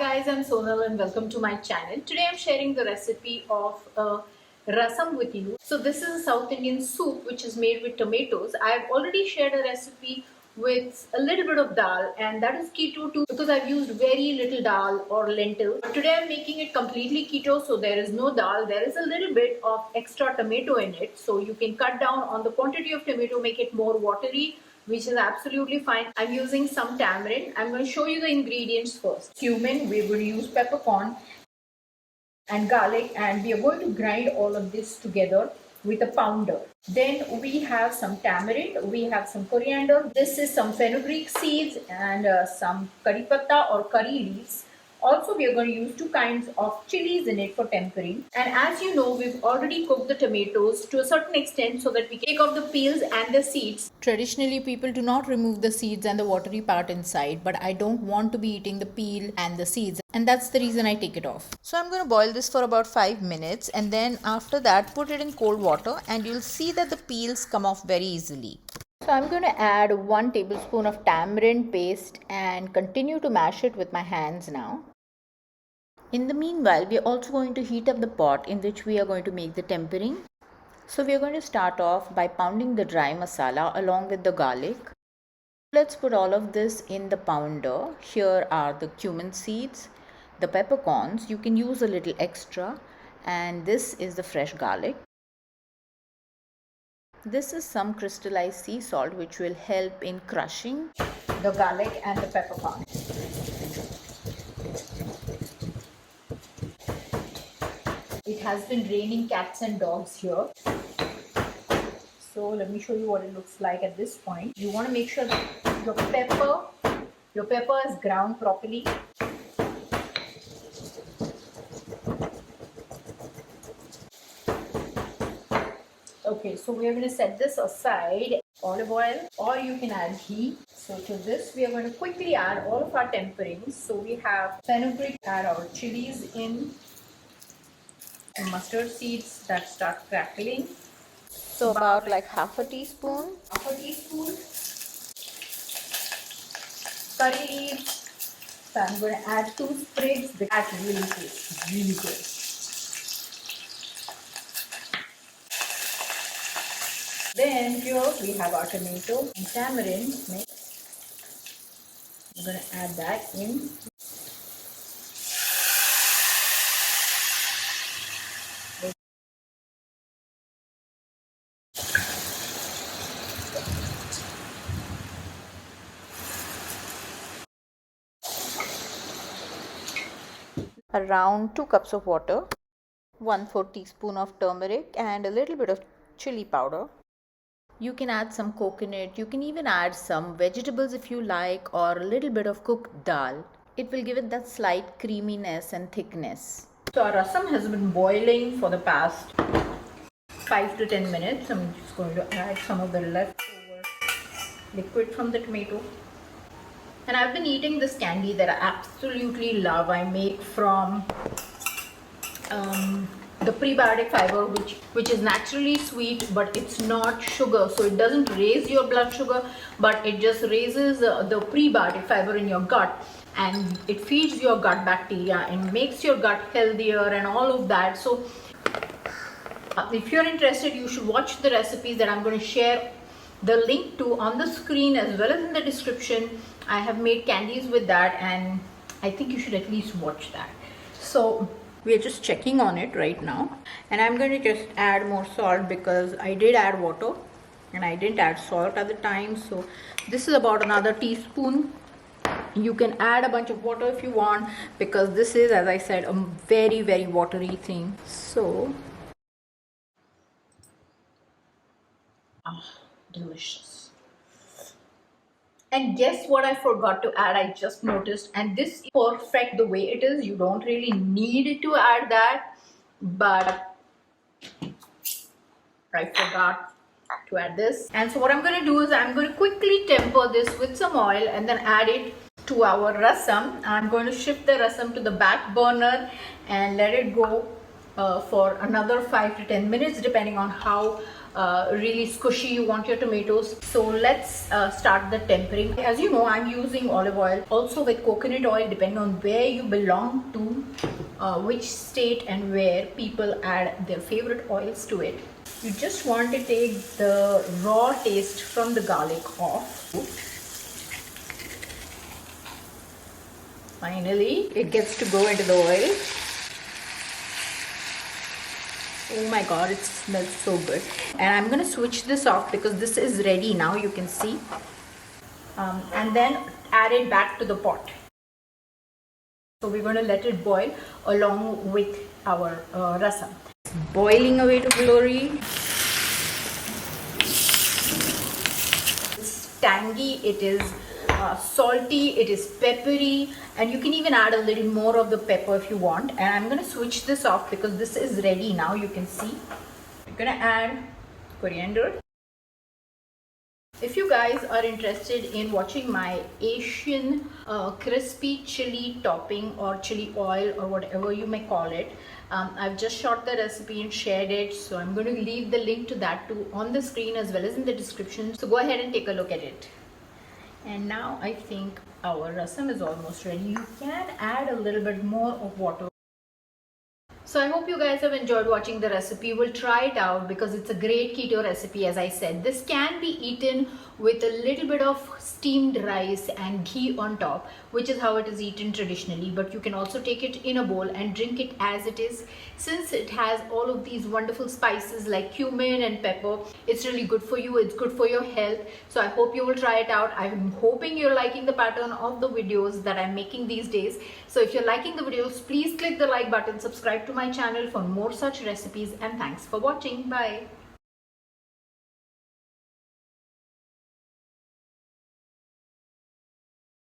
guys, I'm Sonal and welcome to my channel. Today I'm sharing the recipe of rasam with you. So this is a South Indian soup which is made with tomatoes. I've already shared a recipe with a little bit of dal, and that is keto too because I've used very little dal or lentil. But today I'm making it completely keto, so there is no dal. There is a little bit of extra tomato in it, so you can cut down on the quantity of tomato, make it more watery, which is absolutely fine. I'm using some tamarind. I'm going to show you the ingredients first. Cumin, we're going to use peppercorn and garlic, and we are going to grind all of this together with a pounder. Then we have some tamarind, we have some coriander. This is some fenugreek seeds and some curry patta or curry leaves. Also, we are going to use two kinds of chilies in it for tempering. And as you know, we've already cooked the tomatoes to a certain extent so that we can take off the peels and the seeds. Traditionally, people do not remove the seeds and the watery part inside, but I don't want to be eating the peel and the seeds, and that's the reason I take it off. So I'm going to boil this for about 5 minutes, and then after that put it in cold water, and you'll see that the peels come off very easily. So I'm going to add 1 tablespoon of tamarind paste and continue to mash it with my hands now. In the meanwhile, we are also going to heat up the pot in which we are going to make the tempering. So we are going to start off by pounding the dry masala along with the garlic. Let's put all of this in the pounder. Here are the cumin seeds, the peppercorns, you can use a little extra, and this is the fresh garlic. This is some crystallized sea salt which will help in crushing the garlic and the peppercorn. It has been raining cats and dogs here. So let me show you what it looks like at this point. You want to make sure that your pepper is ground properly. Okay, so we are going to set this aside. Olive oil, or you can add ghee. So to this we are going to quickly add all of our temperings. So we have fenugreek, add our chilies in, mustard seeds that start crackling. So about like half a teaspoon. Curry leaves. So I'm going to add 2 sprigs. That's really good. Really good. Then here we have our tomato and tamarind mix. I'm going to add that in. Around 2 cups of water, 1/4 teaspoon of turmeric, and a little bit of chili powder. You can add some coconut, you can even add some vegetables if you like, or a little bit of cooked dal. It will give it that slight creaminess and thickness. So our rasam has been boiling for the past 5 to 10 minutes. I'm just going to add some of the leftover liquid from the tomato. And I've been eating this candy that I absolutely love. I make from the prebiotic fiber, which is naturally sweet, but it's not sugar, so it doesn't raise your blood sugar, but it just raises the prebiotic fiber in your gut, and it feeds your gut bacteria and makes your gut healthier and all of that. So if you're interested, you should watch the recipes that I'm going to share the link to on the screen as well as in the description. I have made candies with that, and I think you should at least watch that. So we are just checking on it right now, and I'm going to just add more salt because I did add water and I didn't add salt at the time. So this is about another teaspoon. You can add a bunch of water if you want, because this is, as I said, a very, very watery thing. So delicious. And guess what I forgot to add? I just noticed, and this is perfect the way it is. You don't really need to add that, but I forgot to add this. And so what I'm going to do is I'm going to quickly temper this with some oil and then add it to our rasam. I'm going to shift the rasam to the back burner and let it go for another 5 to 10 minutes depending on how really squishy you want your tomatoes. So let's start the tempering. As you know, I'm using olive oil, also with coconut oil, depending on where you belong to, which state and where people add their favorite oils to it. You just want to take the raw taste from the garlic off. Finally, it gets to go into the oil. Oh my god, it smells so good. And I'm going to switch this off because this is ready now, you can see. And then add it back to the pot. So we're going to let it boil along with our rasam. It's boiling away to glory. It's tangy, it is salty, it is peppery, and you can even add a little more of the pepper if you want. And I'm going to switch this off because this is ready now, you can see. I'm going to add coriander. If you guys are interested in watching my Asian crispy chili topping or chili oil or whatever you may call it, I've just shot the recipe and shared it, so I'm going to leave the link to that too on the screen as well as in the description, so go ahead and take a look at it. And now I think our rasam is almost ready. You can add a little bit more of water. So I hope you guys have enjoyed watching the recipe. We'll try it out because it's a great keto recipe, as I said. This can be eaten with a little bit of steamed rice and ghee on top, which is how it is eaten traditionally. But you can also take it in a bowl and drink it as it is. Since it has all of these wonderful spices like cumin and pepper, it's really good for you. It's good for your health. So I hope you will try it out. I'm hoping you're liking the pattern of the videos that I'm making these days. So if you're liking the videos, please click the like button, subscribe to my channel for more such recipes, and thanks for watching. Bye.